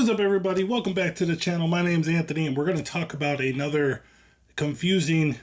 What is up, everybody? Welcome back to the channel. My name's Anthony, and we're going to talk about another confusing,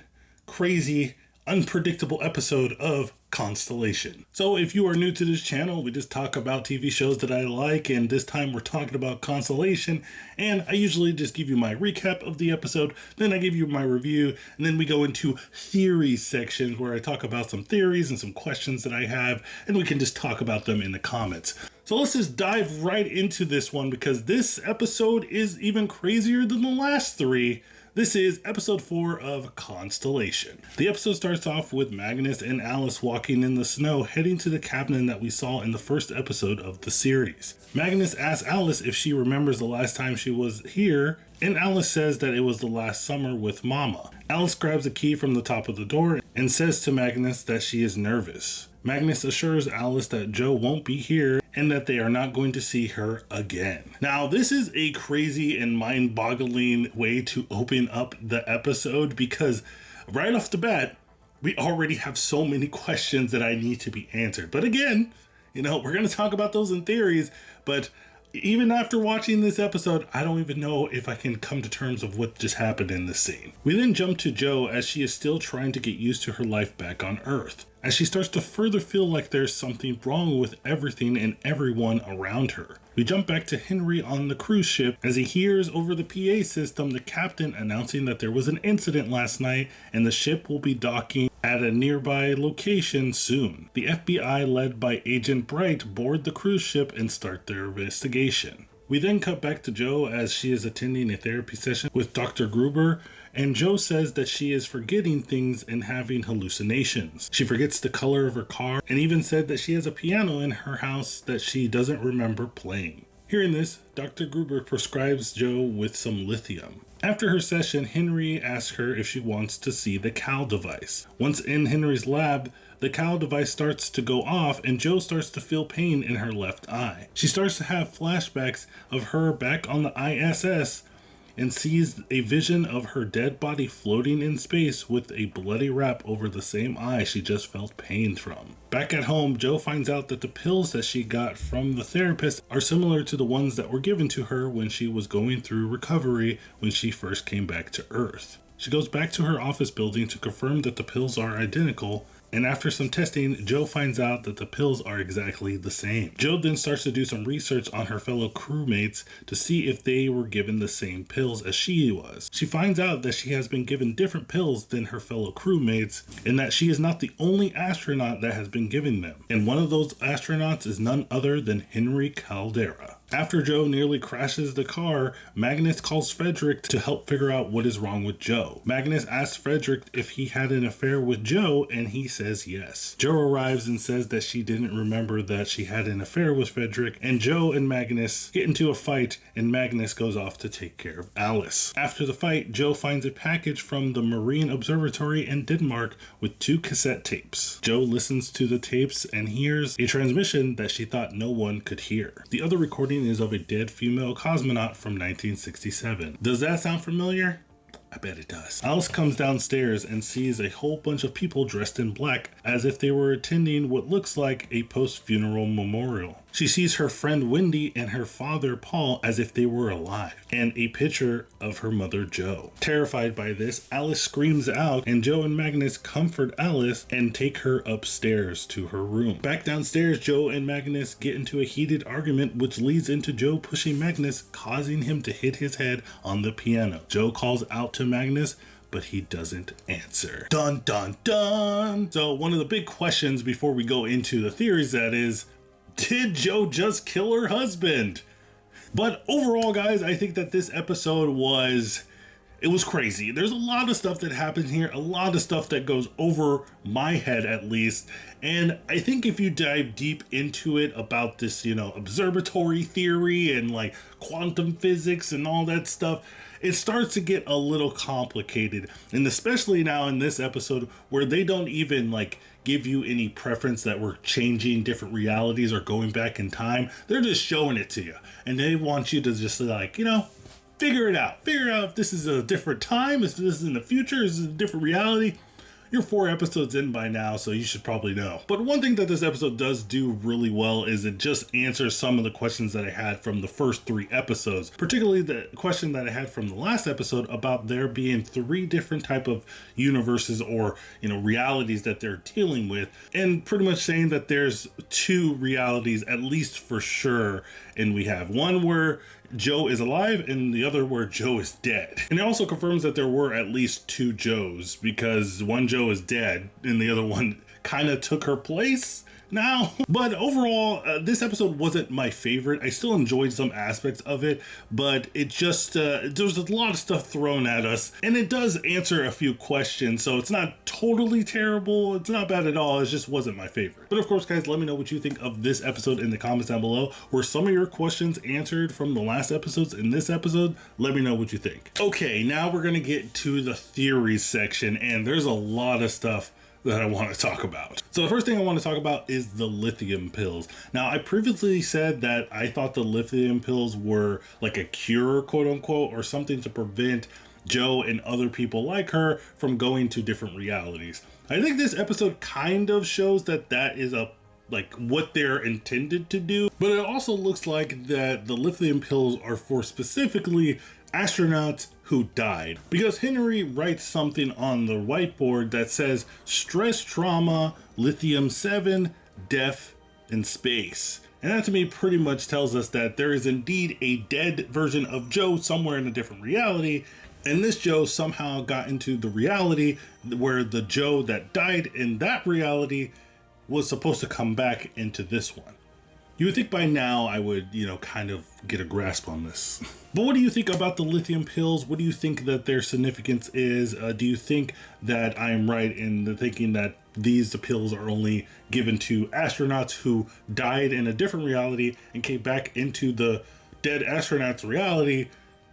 crazy, unpredictable episode of Constellation. So if you are new to this channel, we just talk about TV shows that I like, and this time we're talking about Constellation, and I usually just give you my recap of the episode, then I give you my review, and then we go into theories sections where I talk about some theories and some questions that I have, and we can just talk about them in the comments. So let's just dive right into this one, because this episode is even crazier than the last three. This is episode 4 of Constellation. The episode starts off with Magnus and Alice walking in the snow, heading to the cabin that we saw in the first episode of the series. Magnus asks Alice if she remembers the last time she was here, and Alice says that it was the last summer with Mama. Alice grabs a key from the top of the door and says to Magnus that she is nervous. Magnus assures Alice that Joe won't be here and that they are not going to see her again. Now, this is a crazy and mind-boggling way to open up the episode, because right off the bat, we already have so many questions that I need to be answered. But again, we're going to talk about those in theories, but even after watching this episode, I don't even know if I can come to terms of what just happened in this scene. We then jump to Jo as she is still trying to get used to her life back on Earth, as she starts to further feel like there's something wrong with everything and everyone around her. We jump back to Henry on the cruise ship as he hears over the PA system the captain announcing that there was an incident last night and the ship will be docking at a nearby location soon. The FBI, led by Agent Bright, board the cruise ship and start their investigation. We then cut back to Jo as she is attending a therapy session with Dr. Gruber, and Jo says that she is forgetting things and having hallucinations. She forgets the color of her car and even said that she has a piano in her house that she doesn't remember playing. Hearing this, Dr. Gruber prescribes Jo with some lithium. After her session, Henry asks her if she wants to see the CAL device. Once in Henry's lab, the CAL device starts to go off and Jo starts to feel pain in her left eye. She starts to have flashbacks of her back on the ISS and sees a vision of her dead body floating in space with a bloody wrap over the same eye she just felt pain from. Back at home, Jo finds out that the pills that she got from the therapist are similar to the ones that were given to her when she was going through recovery when she first came back to Earth. She goes back to her office building to confirm that the pills are identical, and after some testing, Jo finds out that the pills are exactly the same. Jo then starts to do some research on her fellow crewmates to see if they were given the same pills as she was. She finds out that she has been given different pills than her fellow crewmates, and that she is not the only astronaut that has been given them. And one of those astronauts is none other than Henry Caldera. After Jo nearly crashes the car, Magnus calls Frederick to help figure out what is wrong with Jo. Magnus asks Frederick if he had an affair with Jo, and he says yes. Jo arrives and says that she didn't remember that she had an affair with Frederick, and Jo and Magnus get into a fight, and Magnus goes off to take care of Alice. After the fight, Jo finds a package from the Marine Observatory in Denmark with 2 cassette tapes. Jo listens to the tapes and hears a transmission that she thought no one could hear. The other recording is of a dead female cosmonaut from 1967. Does that sound familiar? I bet it does. Alice comes downstairs and sees a whole bunch of people dressed in black as if they were attending what looks like a post-funeral memorial. She sees her friend Wendy and her father Paul as if they were alive, and a picture of her mother Jo. Terrified by this, Alice screams out, and Jo and Magnus comfort Alice and take her upstairs to her room. Back downstairs, Jo and Magnus get into a heated argument, which leads into Jo pushing Magnus, causing him to hit his head on the piano. Jo calls out to Magnus, but he doesn't answer. Dun dun dun! So one of the big questions before we go into the theories, that is, did Jo just kill her husband? But overall, guys, I think that this episode was crazy. There's a lot of stuff that happens here, a lot of stuff that goes over my head at least. And I think if you dive deep into it about this, observatory theory and like quantum physics and all that stuff, it starts to get a little complicated. And especially now in this episode where they don't even give you any preference that we're changing different realities or going back in time. They're just showing it to you. And they want you to just figure it out. Figure out if this is a different time, if this is in the future, is this a different reality. you're 4 episodes in by now, so you should probably know. But one thing that this episode does do really well is it just answers some of the questions that I had from the first 3 episodes, particularly the question that I had from the last episode about there being 3 different type of universes or, realities that they're dealing with, and pretty much saying that there's 2 realities at least for sure, and we have one where Joe is alive and the other where Joe is dead. And it also confirms that there were at least 2 Joes, because one Joe is dead and the other one kind of took her place now. But overall, this episode wasn't my favorite. I still enjoyed some aspects of it, but it just, there's a lot of stuff thrown at us, and it does answer a few questions, so it's not totally terrible. It's not bad at all. It just wasn't my favorite. But of course, guys, let me know what you think of this episode in the comments down below. Were some of your questions answered from the last episodes in this episode? Let me know what you think. Okay, now we're gonna get to the theories section, and there's a lot of stuff that I want to talk about. So the first thing I want to talk about is the lithium pills. Now, I previously said that I thought the lithium pills were like a cure, quote unquote, or something to prevent Joe and other people like her from going to different realities. I think this episode kind of shows that that is what they're intended to do, but it also looks like that the lithium pills are for specifically astronauts who died, because Henry writes something on the whiteboard that says stress, trauma, lithium 7, death, and space. And that to me pretty much tells us that there is indeed a dead version of Joe somewhere in a different reality, and this Joe somehow got into the reality where the Joe that died in that reality was supposed to come back into this one. You would think by now I would, kind of get a grasp on this. But what do you think about the lithium pills? What do you think that their significance is? Do you think that I am right in the thinking that these pills are only given to astronauts who died in a different reality and came back into the dead astronauts reality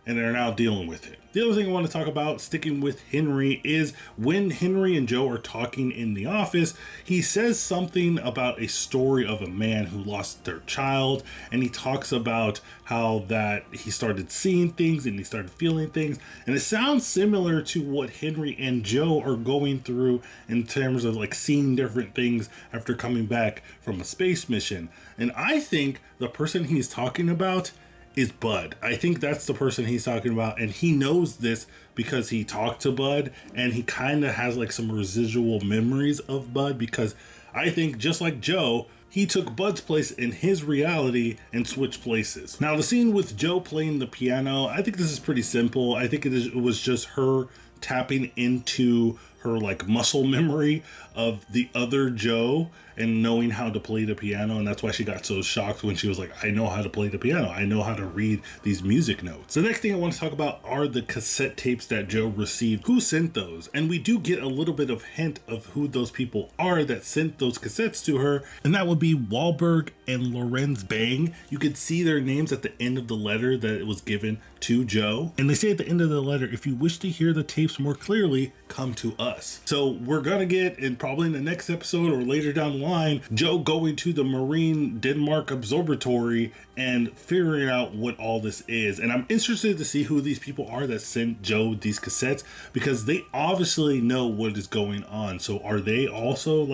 and they're now dealing with it? The other thing I want to talk about, sticking with Henry, is when Henry and Joe are talking in the office, he says something about a story of a man who lost their child, and he talks about how that he started seeing things and he started feeling things, and it sounds similar to what Henry and Joe are going through in terms of seeing different things after coming back from a space mission. And I think the person he's talking about is Bud. I think that's the person he's talking about, and he knows this because he talked to Bud, and he kind of has some residual memories of Bud, because I think just like Joe, he took Bud's place in his reality and switched places. Now, the scene with Joe playing the piano, I think this is pretty simple. I think it was just her tapping into her muscle memory of the other Joe and knowing how to play the piano, and that's why she got so shocked when she was like, I know how to play the piano, I know how to read these music notes. The next thing I want to talk about are the cassette tapes that Joe received. Who sent those? And we do get a little bit of hint of who those people are that sent those cassettes to her, and that would be Wahlberg and Lorenz Bang. You could see their names at the end of the letter that it was given to Joe, and they say at the end of the letter, if you wish to hear the tapes more clearly, come to us. So we're gonna get, and probably in the next episode or later down the line, Joe going to the Marine Denmark Observatory and figuring out what all this is. And I'm interested to see who these people are that sent Joe these cassettes, because they obviously know what is going on. So are they also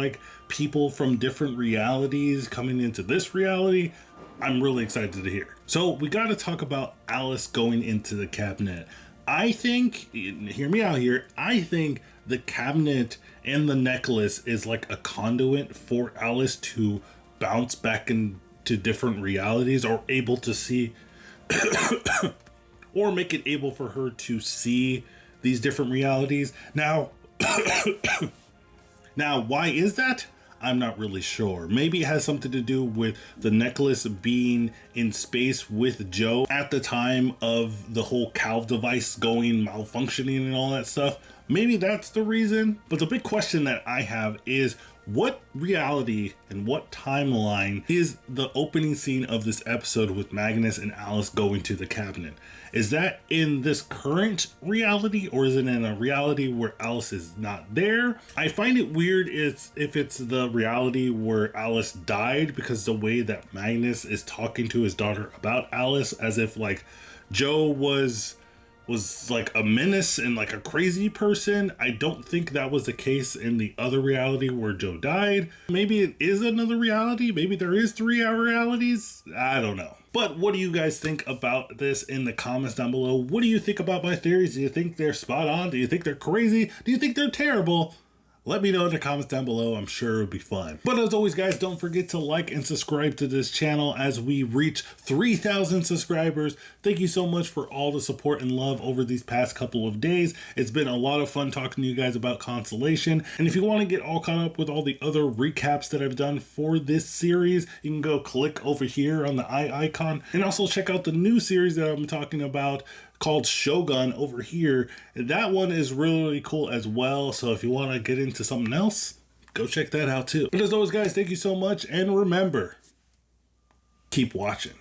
people from different realities coming into this reality? I'm really excited to hear. So we got to talk about Alice going into the cabinet. I think, hear me out here, I think the cabinet and the necklace is a conduit for Alice to bounce back into different realities, or able to see or make it able for her to see these different realities. Now why is that? I'm not really sure. Maybe it has something to do with the necklace being in space with Joe at the time of the whole Calv device going malfunctioning and all that stuff. Maybe that's the reason. But the big question that I have is, what reality and what timeline is the opening scene of this episode with Magnus and Alice going to the cabinet? Is that in this current reality, or is it in a reality where Alice is not there? I find it weird if it's the reality where Alice died, because the way that Magnus is talking to his daughter about Alice, as if Joe was was like a menace and like a crazy person. I don't think that was the case in the other reality where Joe died. Maybe it is another reality. Maybe there is 3 realities. I don't know. But what do you guys think about this in the comments down below? What do you think about my theories? Do you think they're spot on? Do you think they're crazy? Do you think they're terrible? Let me know in the comments down below. I'm sure it'll be fun. But as always, guys, don't forget to like and subscribe to this channel as we reach 3,000 subscribers. Thank you so much for all the support and love over these past couple of days. It's been a lot of fun talking to you guys about Constellation. And if you want to get all caught up with all the other recaps that I've done for this series, you can go click over here on the eye icon and also check out the new series that I'm talking about called Shogun over here. And that one is really cool as well. So if you want to get into something else, go check that out too. But as always, guys, thank you so much. And remember, keep watching.